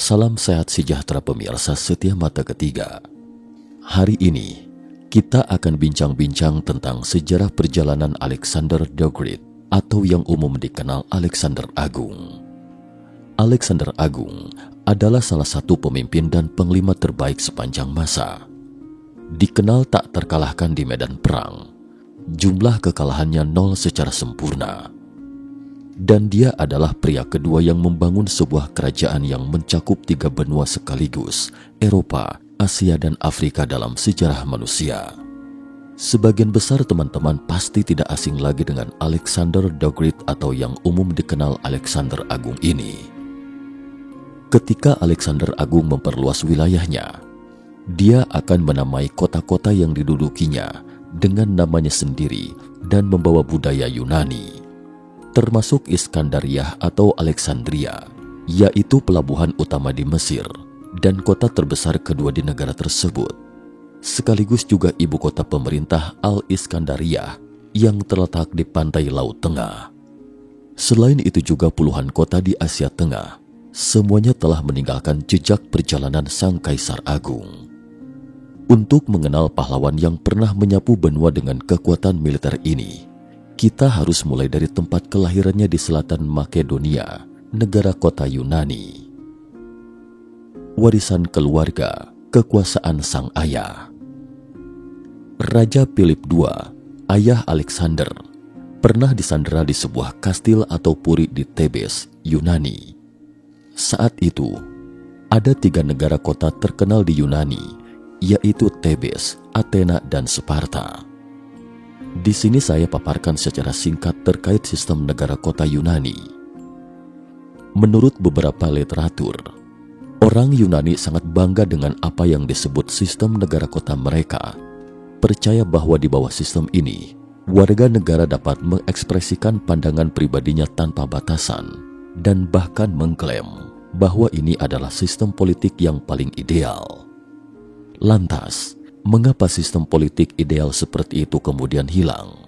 Salam sehat sejahtera pemirsa setia mata ketiga. Hari ini kita akan bincang-bincang tentang sejarah perjalanan Alexander the Great atau yang umum dikenal Alexander Agung. Alexander Agung adalah salah satu pemimpin dan panglima terbaik sepanjang masa. Dikenal tak terkalahkan di medan perang. Jumlah kekalahannya nol secara sempurna. Dan dia adalah pria kedua yang membangun sebuah kerajaan yang mencakup 3 benua sekaligus, Eropa, Asia, dan Afrika dalam sejarah manusia. Sebagian besar teman-teman pasti tidak asing lagi dengan Alexander the Great atau yang umum dikenal Alexander Agung ini. Ketika Alexander Agung memperluas wilayahnya, dia akan menamai kota-kota yang didudukinya dengan namanya sendiri dan membawa budaya Yunani, termasuk Iskandariah atau Alexandria, yaitu pelabuhan utama di Mesir dan kota terbesar kedua di negara tersebut, sekaligus juga ibu kota pemerintah Al-Iskandariah yang terletak di pantai Laut Tengah. Selain itu juga puluhan kota di Asia Tengah, semuanya telah meninggalkan jejak perjalanan Sang Kaisar Agung. Untuk mengenal pahlawan yang pernah menyapu benua dengan kekuatan militer ini, kita harus mulai dari tempat kelahirannya di selatan Makedonia, negara kota Yunani. Warisan keluarga, kekuasaan sang ayah. Raja Philip II, ayah Alexander, pernah disandera di sebuah kastil atau puri di Thebes, Yunani. Saat itu, ada 3 negara kota terkenal di Yunani, yaitu Thebes, Athena, dan Sparta. Di sini saya paparkan secara singkat terkait sistem negara kota Yunani. Menurut beberapa literatur, orang Yunani sangat bangga dengan apa yang disebut sistem negara kota mereka. Percaya bahwa di bawah sistem ini, warga negara dapat mengekspresikan pandangan pribadinya tanpa batasan, dan bahkan mengklaim bahwa ini adalah sistem politik yang paling ideal. Lantas, mengapa sistem politik ideal seperti itu kemudian hilang?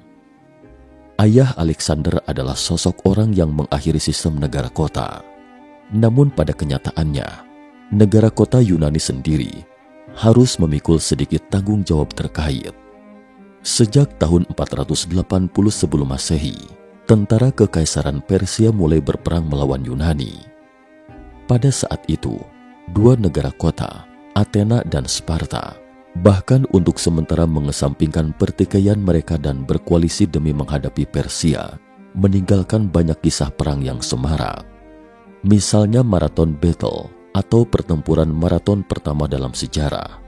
Ayah Alexander adalah sosok orang yang mengakhiri sistem negara kota. Namun pada kenyataannya, negara kota Yunani sendiri harus memikul sedikit tanggung jawab terkait. Sejak tahun 480 sebelum Masehi, tentara Kekaisaran Persia mulai berperang melawan Yunani. Pada saat itu, 2 negara kota, Athena dan Sparta, bahkan untuk sementara mengesampingkan pertikaian mereka dan berkoalisi demi menghadapi Persia, meninggalkan banyak kisah perang yang semarak. Misalnya Marathon Battle atau pertempuran maraton pertama dalam sejarah.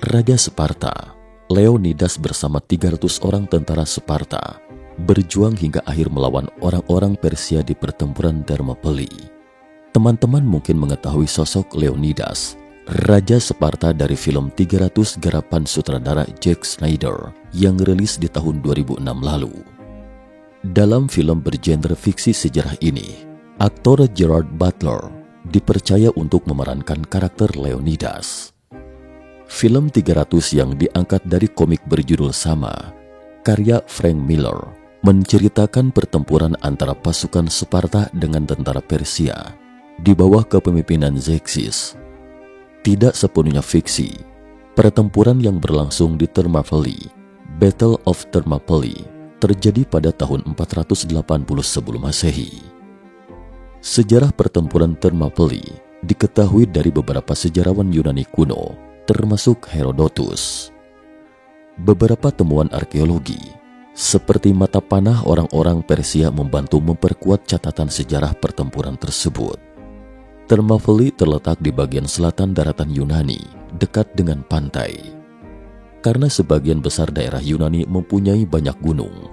Raja Sparta, Leonidas bersama 300 orang tentara Sparta, berjuang hingga akhir melawan orang-orang Persia di pertempuran Thermopylae. Teman-teman mungkin mengetahui sosok Leonidas, Raja Sparta dari film 300 garapan sutradara Zack Snyder yang rilis di tahun 2006 lalu. Dalam film bergenre fiksi sejarah ini, aktor Gerard Butler dipercaya untuk memerankan karakter Leonidas. Film 300 yang diangkat dari komik berjudul sama, karya Frank Miller, menceritakan pertempuran antara pasukan Sparta dengan tentara Persia di bawah kepemimpinan Xerxes. Tidak sepenuhnya fiksi, pertempuran yang berlangsung di Thermopylae, Battle of Thermopylae, terjadi pada tahun 480 sebelum Masehi. Sejarah pertempuran Thermopylae diketahui dari beberapa sejarawan Yunani kuno, termasuk Herodotus. Beberapa temuan arkeologi, seperti mata panah orang-orang Persia membantu memperkuat catatan sejarah pertempuran tersebut. Thermopylae terletak di bagian selatan daratan Yunani, dekat dengan pantai. Karena sebagian besar daerah Yunani mempunyai banyak gunung,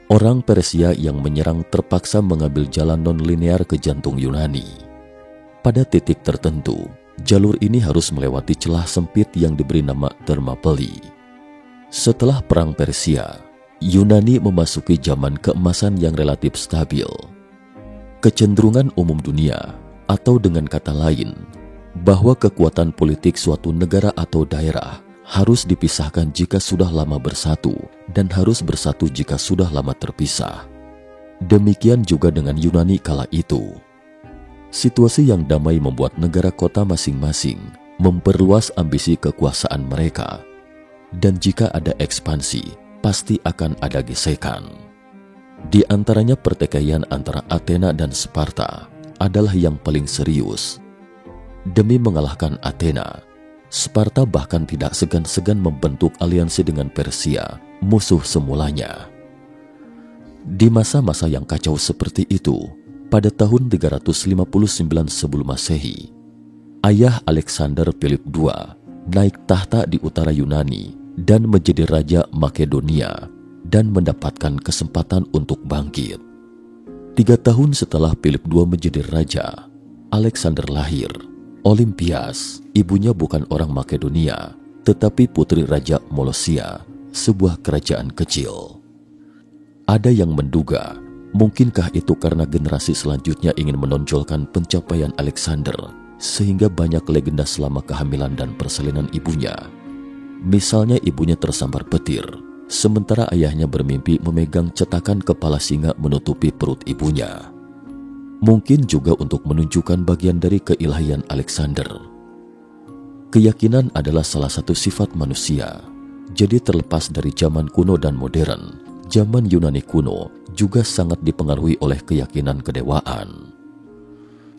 orang Persia yang menyerang terpaksa mengambil jalan non-linear ke jantung Yunani. Pada titik tertentu, jalur ini harus melewati celah sempit yang diberi nama Thermopylae. Setelah Perang Persia, Yunani memasuki zaman keemasan yang relatif stabil. Kecenderungan umum dunia, atau dengan kata lain, bahwa kekuatan politik suatu negara atau daerah harus dipisahkan jika sudah lama bersatu dan harus bersatu jika sudah lama terpisah. Demikian juga dengan Yunani kala itu. Situasi yang damai membuat negara kota masing-masing memperluas ambisi kekuasaan mereka. Dan jika ada ekspansi, pasti akan ada gesekan. Di antaranya pertikaian antara Athena dan Sparta adalah yang paling serius. Demi mengalahkan Athena, Sparta bahkan tidak segan-segan membentuk aliansi dengan Persia, musuh semulanya. Di masa-masa yang kacau seperti itu, pada tahun 359 sebelum Masehi, ayah Alexander Philip II naik tahta di utara Yunani dan menjadi Raja Makedonia dan mendapatkan kesempatan untuk bangkit. 3 tahun setelah Philip II menjadi raja, Alexander lahir. Olympias, ibunya bukan orang Makedonia, tetapi putri Raja Molosia, sebuah kerajaan kecil. Ada yang menduga, mungkinkah itu karena generasi selanjutnya ingin menonjolkan pencapaian Alexander, sehingga banyak legenda selama kehamilan dan persalinan ibunya. Misalnya ibunya tersambar petir, sementara ayahnya bermimpi memegang cetakan kepala singa menutupi perut ibunya. Mungkin juga untuk menunjukkan bagian dari keilahian Alexander. Keyakinan adalah salah satu sifat manusia, jadi terlepas dari zaman kuno dan modern, zaman Yunani kuno juga sangat dipengaruhi oleh keyakinan kedewaan.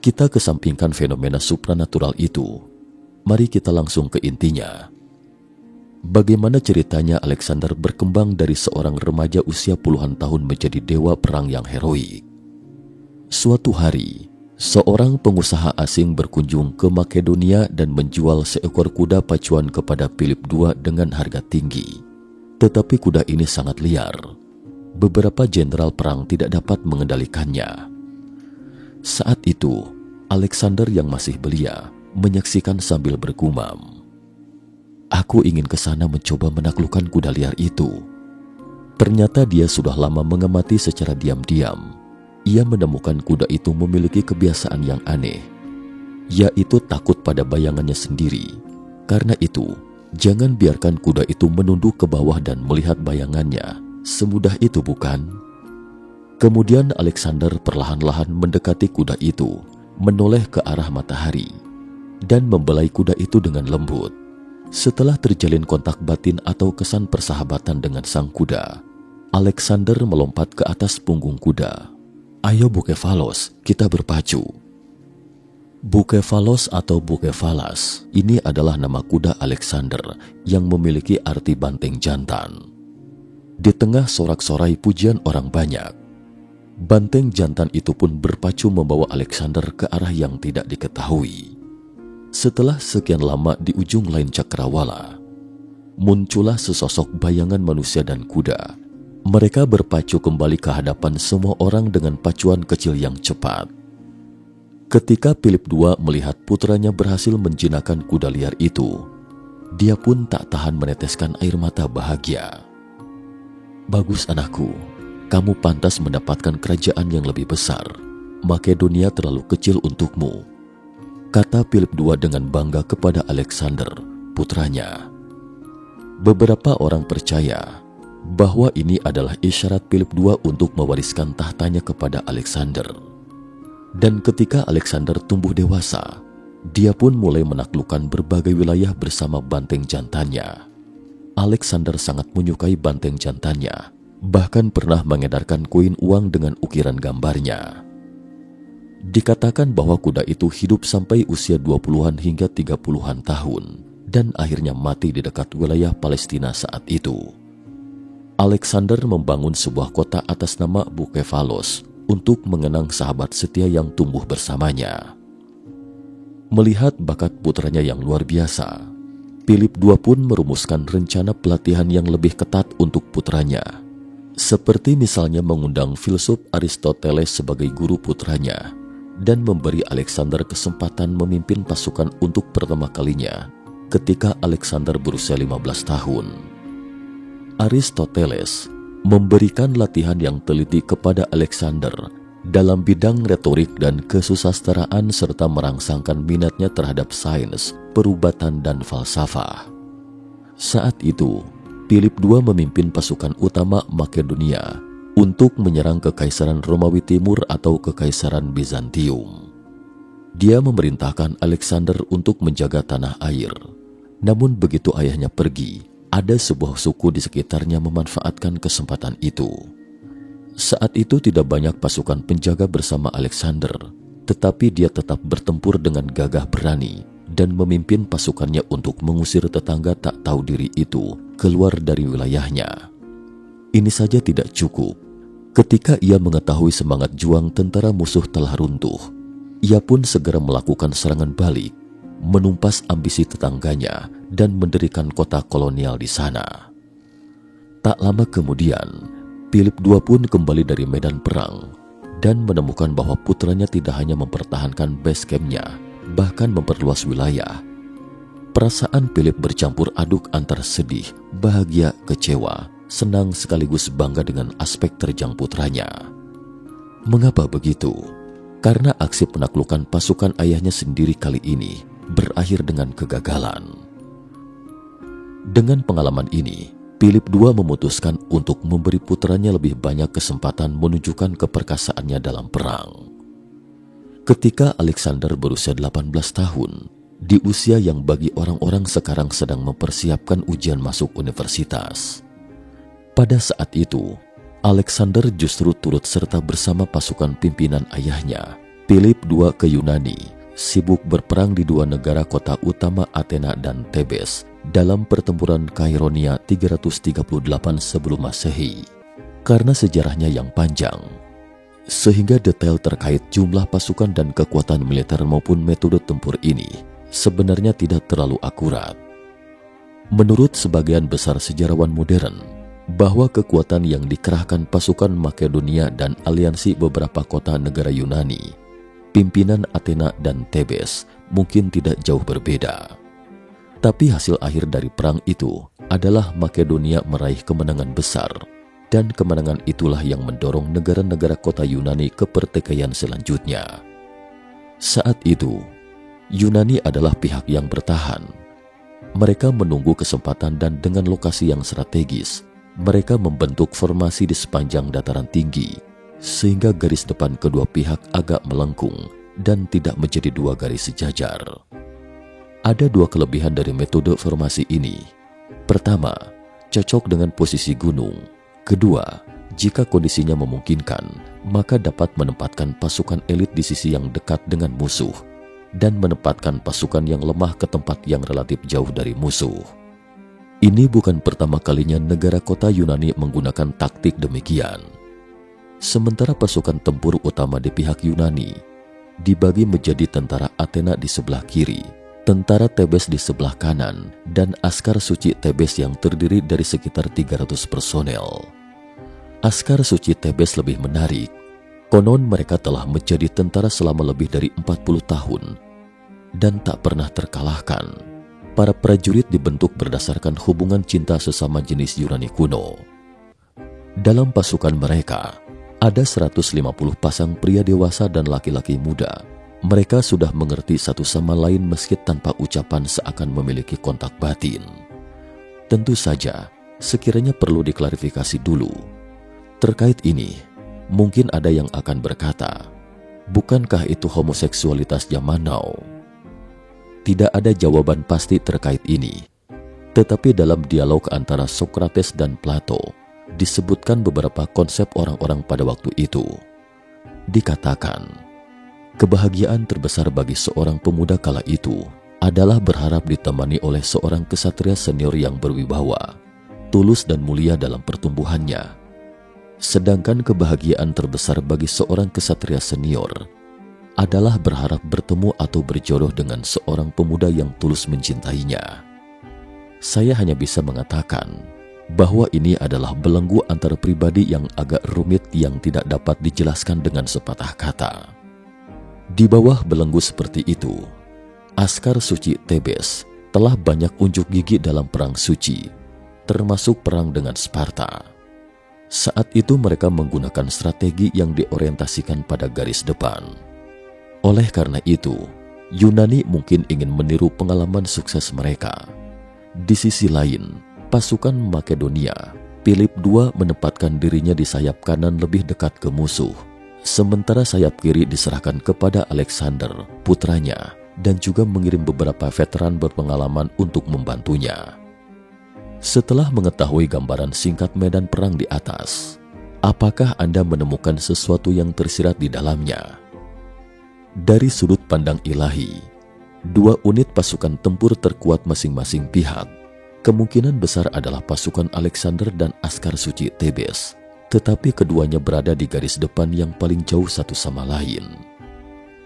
Kita kesampingkan fenomena supranatural itu. Mari kita langsung ke intinya. Bagaimana ceritanya Alexander berkembang dari seorang remaja usia puluhan tahun menjadi dewa perang yang heroik. Suatu hari, seorang pengusaha asing berkunjung ke Makedonia dan menjual seekor kuda pacuan kepada Philip II dengan harga tinggi. Tetapi kuda ini sangat liar. Beberapa jenderal perang tidak dapat mengendalikannya. Saat itu, Alexander yang masih belia menyaksikan sambil bergumam, "Aku ingin ke sana mencoba menaklukkan kuda liar itu." Ternyata dia sudah lama mengamati secara diam-diam. Ia menemukan kuda itu memiliki kebiasaan yang aneh, yaitu takut pada bayangannya sendiri. Karena itu, jangan biarkan kuda itu menunduk ke bawah dan melihat bayangannya. Semudah itu bukan? Kemudian Alexander perlahan-lahan mendekati kuda itu, menoleh ke arah matahari, dan membelai kuda itu dengan lembut. Setelah terjalin kontak batin atau kesan persahabatan dengan sang kuda, Alexander melompat ke atas punggung kuda. "Ayo Bucephalos, kita berpacu." Bucephalos atau Bucephalas ini adalah nama kuda Alexander yang memiliki arti banteng jantan. Di tengah sorak-sorai pujian orang banyak, banteng jantan itu pun berpacu membawa Alexander ke arah yang tidak diketahui. Setelah sekian lama di ujung lain cakrawala, muncullah sesosok bayangan manusia dan kuda. Mereka berpacu kembali ke hadapan semua orang dengan pacuan kecil yang cepat. Ketika Philip II melihat putranya berhasil menjinakkan kuda liar itu, dia pun tak tahan meneteskan air mata bahagia. "Bagus anakku, kamu pantas mendapatkan kerajaan yang lebih besar. Makedonia terlalu kecil untukmu," kata Philip II dengan bangga kepada Alexander, putranya. Beberapa orang percaya bahwa ini adalah isyarat Philip II untuk mewariskan tahtanya kepada Alexander. Dan ketika Alexander tumbuh dewasa, dia pun mulai menaklukkan berbagai wilayah bersama banteng jantannya. Alexander sangat menyukai banteng jantannya, bahkan pernah mengedarkan koin uang dengan ukiran gambarnya. Dikatakan bahwa kuda itu hidup sampai usia 20-an hingga 30-an tahun, dan akhirnya mati di dekat wilayah Palestina saat itu. Alexander membangun sebuah kota atas nama Bucephalos untuk mengenang sahabat setia yang tumbuh bersamanya. Melihat bakat putranya yang luar biasa, Philip II pun merumuskan rencana pelatihan yang lebih ketat untuk putranya. Seperti misalnya mengundang filsuf Aristoteles sebagai guru putranya dan memberi Alexander kesempatan memimpin pasukan untuk pertama kalinya ketika Alexander berusia 15 tahun. Aristoteles memberikan latihan yang teliti kepada Alexander dalam bidang retorik dan kesusastraan serta merangsangkan minatnya terhadap sains, perubatan, dan falsafah. Saat itu, Philip II memimpin pasukan utama Makedonia untuk menyerang Kekaisaran Romawi Timur atau Kekaisaran Bizantium. Dia memerintahkan Alexander untuk menjaga tanah air. Namun begitu ayahnya pergi, ada sebuah suku di sekitarnya memanfaatkan kesempatan itu. Saat itu tidak banyak pasukan penjaga bersama Alexander, tetapi dia tetap bertempur dengan gagah berani dan memimpin pasukannya untuk mengusir tetangga tak tahu diri itu keluar dari wilayahnya. Ini saja tidak cukup. Ketika ia mengetahui semangat juang tentara musuh telah runtuh, ia pun segera melakukan serangan balik, menumpas ambisi tetangganya dan mendirikan kota kolonial di sana. Tak lama kemudian, Philip II pun kembali dari medan perang dan menemukan bahwa putranya tidak hanya mempertahankan base camp-nya, bahkan memperluas wilayah. Perasaan Philip bercampur aduk antara sedih, bahagia, kecewa, senang sekaligus bangga dengan aspek terjang putranya. Mengapa begitu? Karena aksi penaklukan pasukan ayahnya sendiri kali ini berakhir dengan kegagalan. Dengan pengalaman ini, Philip II memutuskan untuk memberi putranya lebih banyak kesempatan menunjukkan keperkasaannya dalam perang. Ketika Alexander berusia 18 tahun, di usia yang bagi orang-orang sekarang sedang mempersiapkan ujian masuk universitas. Pada saat itu, Alexander justru turut serta bersama pasukan pimpinan ayahnya, Philip II ke Yunani, sibuk berperang di dua negara kota utama Athena dan Thebes dalam pertempuran Kaironia 338 sebelum Masehi. Karena sejarahnya yang panjang, sehingga detail terkait jumlah pasukan dan kekuatan militer maupun metode tempur ini sebenarnya tidak terlalu akurat. Menurut sebagian besar sejarawan modern, bahwa kekuatan yang dikerahkan pasukan Makedonia dan aliansi beberapa kota negara Yunani, pimpinan Athena dan Thebes mungkin tidak jauh berbeda. Tapi hasil akhir dari perang itu adalah Makedonia meraih kemenangan besar, dan kemenangan itulah yang mendorong negara-negara kota Yunani ke pertikaian selanjutnya. Saat itu, Yunani adalah pihak yang bertahan. Mereka menunggu kesempatan dan dengan lokasi yang strategis, mereka membentuk formasi di sepanjang dataran tinggi, sehingga garis depan kedua pihak agak melengkung dan tidak menjadi dua garis sejajar. Ada dua kelebihan dari metode formasi ini. Pertama, cocok dengan posisi gunung. Kedua, jika kondisinya memungkinkan, maka dapat menempatkan pasukan elit di sisi yang dekat dengan musuh dan menempatkan pasukan yang lemah ke tempat yang relatif jauh dari musuh. Ini bukan pertama kalinya negara kota Yunani menggunakan taktik demikian. Sementara pasukan tempur utama di pihak Yunani dibagi menjadi tentara Athena di sebelah kiri, tentara Thebes di sebelah kanan, dan askar suci Thebes yang terdiri dari sekitar 300 personel. Askar suci Thebes lebih menarik. Konon mereka telah menjadi tentara selama lebih dari 40 tahun dan tak pernah terkalahkan. Para prajurit dibentuk berdasarkan hubungan cinta sesama jenis Yunani kuno. Dalam pasukan mereka, ada 150 pasang pria dewasa dan laki-laki muda. Mereka sudah mengerti satu sama lain meski tanpa ucapan seakan memiliki kontak batin. Tentu saja, sekiranya perlu diklarifikasi dulu. Terkait ini, mungkin ada yang akan berkata, bukankah itu homoseksualitas zaman now? Tidak ada jawaban pasti terkait ini. Tetapi dalam dialog antara Socrates dan Plato, disebutkan beberapa konsep orang-orang pada waktu itu. Dikatakan, kebahagiaan terbesar bagi seorang pemuda kala itu adalah berharap ditemani oleh seorang kesatria senior yang berwibawa, tulus dan mulia dalam pertumbuhannya. Sedangkan kebahagiaan terbesar bagi seorang kesatria senior adalah berharap bertemu atau berjodoh dengan seorang pemuda yang tulus mencintainya. Saya hanya bisa mengatakan bahwa ini adalah belenggu antara pribadi yang agak rumit yang tidak dapat dijelaskan dengan sepatah kata. Di bawah belenggu seperti itu, askar suci Thebes telah banyak unjuk gigi dalam perang suci, termasuk perang dengan Sparta. Saat itu mereka menggunakan strategi yang diorientasikan pada garis depan. Oleh karena itu, Yunani mungkin ingin meniru pengalaman sukses mereka. Di sisi lain, pasukan Makedonia, Philip II menempatkan dirinya di sayap kanan lebih dekat ke musuh, Sementara sayap kiri diserahkan kepada Alexander, putranya, dan juga mengirim beberapa veteran berpengalaman untuk membantunya. Setelah mengetahui gambaran singkat medan perang di atas, apakah Anda menemukan sesuatu yang tersirat di dalamnya? Dari sudut pandang ilahi, dua unit pasukan tempur terkuat masing-masing pihak kemungkinan besar adalah pasukan Alexander dan askar suci Thebes, tetapi keduanya berada di garis depan yang paling jauh satu sama lain.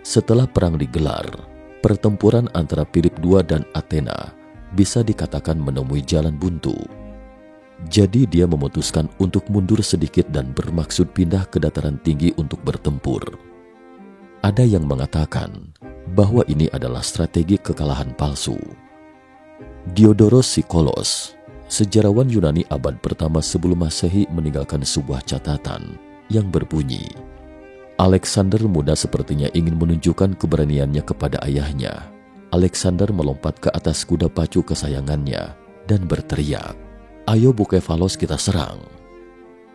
Setelah perang digelar, pertempuran antara Philip II dan Athena bisa dikatakan menemui jalan buntu. Jadi dia memutuskan untuk mundur sedikit dan bermaksud pindah ke dataran tinggi untuk bertempur. Ada yang mengatakan bahwa ini adalah strategi kekalahan palsu. Diodoros Sikolos, sejarawan Yunani abad pertama sebelum Masehi, meninggalkan sebuah catatan yang berbunyi, Alexander muda sepertinya ingin menunjukkan keberaniannya kepada ayahnya. Alexander melompat ke atas kuda pacu kesayangannya dan berteriak, "Ayo Bukefalos, kita serang."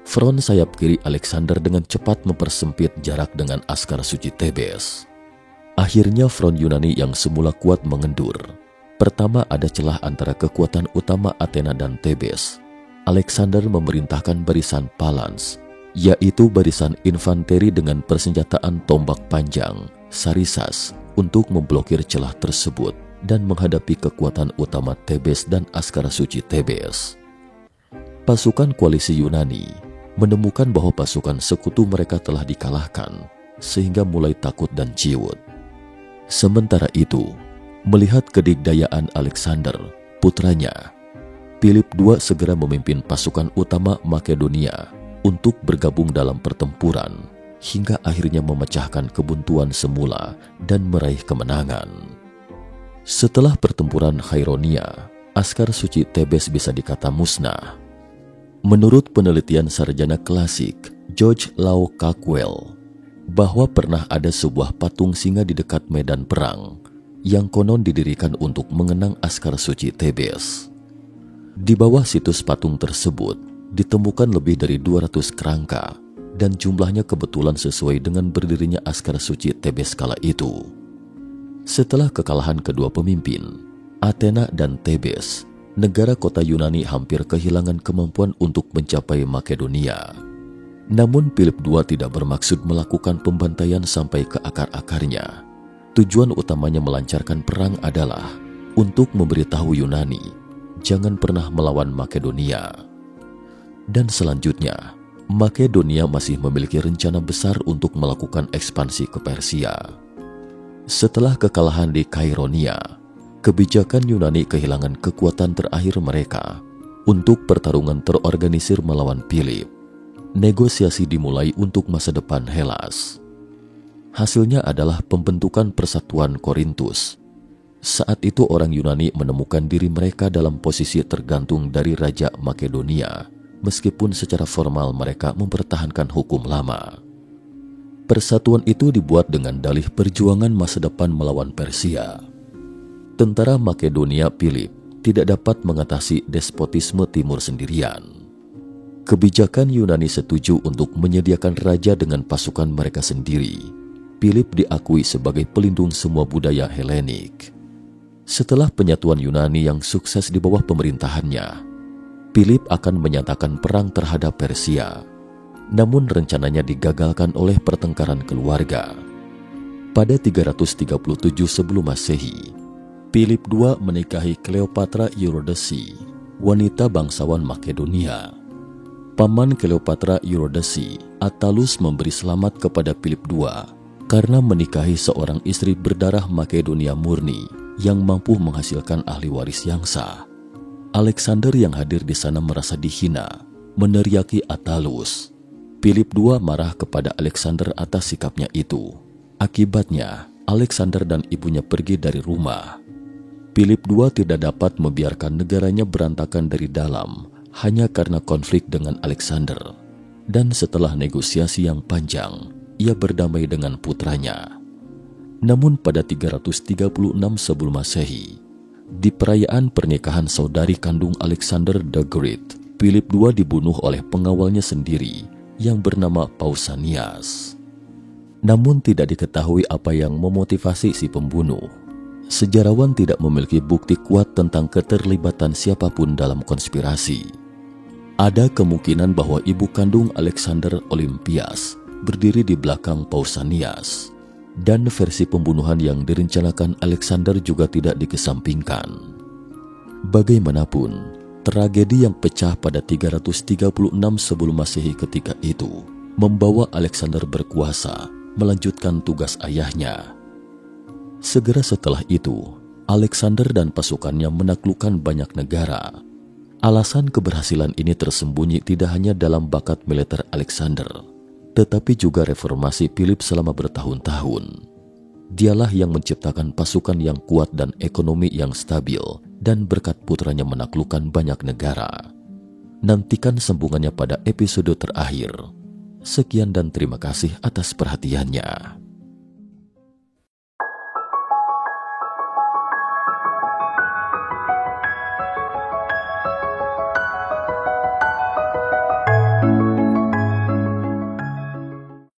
Front sayap kiri Alexander dengan cepat mempersempit jarak dengan askar suci Thebes. Akhirnya front Yunani yang semula kuat mengendur. Pertama ada celah antara kekuatan utama Athena dan Thebes. Alexander memerintahkan barisan Phalanx, yaitu barisan infanteri dengan persenjataan tombak panjang, sarisas, untuk memblokir celah tersebut dan menghadapi kekuatan utama Thebes dan askara suci Thebes. Pasukan koalisi Yunani menemukan bahwa pasukan sekutu mereka telah dikalahkan, sehingga mulai takut dan ciut. Sementara itu, melihat kedikdayaan Alexander, putranya, Philip II segera memimpin pasukan utama Makedonia untuk bergabung dalam pertempuran, hingga akhirnya memecahkan kebuntuan semula dan meraih kemenangan. Setelah pertempuran Chaironia, askar suci Thebes bisa dikata musnah. Menurut penelitian sarjana klasik George Law Cackwell, bahwa pernah ada sebuah patung singa di dekat medan perang yang konon didirikan untuk mengenang askar suci Thebes. Di bawah situs patung tersebut ditemukan lebih dari 200 kerangka dan jumlahnya kebetulan sesuai dengan berdirinya askar suci Thebes kala itu. Setelah kekalahan kedua pemimpin, Athena dan Thebes, negara kota Yunani hampir kehilangan kemampuan untuk mencapai Makedonia. Namun Philip II tidak bermaksud melakukan pembantaian sampai ke akar-akarnya. Tujuan utamanya melancarkan perang adalah untuk memberitahu Yunani jangan pernah melawan Makedonia. Dan selanjutnya, Makedonia masih memiliki rencana besar untuk melakukan ekspansi ke Persia. Setelah kekalahan di Chaironia, kebijakan Yunani kehilangan kekuatan terakhir mereka untuk pertarungan terorganisir melawan Philip. Negosiasi dimulai untuk masa depan Hellas. Hasilnya adalah pembentukan persatuan Korintus. Saat itu orang Yunani menemukan diri mereka dalam posisi tergantung dari Raja Makedonia, meskipun secara formal mereka mempertahankan hukum lama. Persatuan itu dibuat dengan dalih perjuangan masa depan melawan Persia. Tentara Makedonia Philip tidak dapat mengatasi despotisme timur sendirian. Kebijakan Yunani setuju untuk menyediakan raja dengan pasukan mereka sendiri. Philip diakui sebagai pelindung semua budaya Helenik. Setelah penyatuan Yunani yang sukses di bawah pemerintahannya, Philip akan menyatakan perang terhadap Persia. Namun rencananya digagalkan oleh pertengkaran keluarga. Pada 337 sebelum Masehi, Philip II menikahi Cleopatra Eurydice, wanita bangsawan Makedonia. Paman Cleopatra Eurydice, Attalus, memberi selamat kepada Philip II karena menikahi seorang istri berdarah Makedonia murni yang mampu menghasilkan ahli waris yang sah. Alexander yang hadir di sana merasa dihina, meneriaki Attalus. Philip II marah kepada Alexander atas sikapnya itu. Akibatnya, Alexander dan ibunya pergi dari rumah. Philip II tidak dapat membiarkan negaranya berantakan dari dalam hanya karena konflik dengan Alexander. Dan setelah negosiasi yang panjang, ia berdamai dengan putranya. Namun pada 336 sebelum Masehi, di perayaan pernikahan saudari kandung Alexander the Great, Philip II dibunuh oleh pengawalnya sendiri yang bernama Pausanias. Namun tidak diketahui apa yang memotivasi si pembunuh. Sejarawan tidak memiliki bukti kuat tentang keterlibatan siapapun dalam konspirasi. Ada kemungkinan bahwa ibu kandung Alexander Olympias berdiri di belakang Pausanias, dan versi pembunuhan yang direncanakan Alexander juga tidak dikesampingkan. Bagaimanapun, tragedi yang pecah pada 336 sebelum Masehi ketika itu membawa Alexander berkuasa melanjutkan tugas ayahnya. Segera setelah itu, Alexander dan pasukannya menaklukkan banyak negara. Alasan keberhasilan ini tersembunyi tidak hanya dalam bakat militer Alexander, tetapi juga reformasi Philip selama bertahun-tahun. Dialah yang menciptakan pasukan yang kuat dan ekonomi yang stabil, dan berkat putranya menaklukkan banyak negara. Nantikan sambungannya pada episode terakhir. Sekian dan terima kasih atas perhatiannya.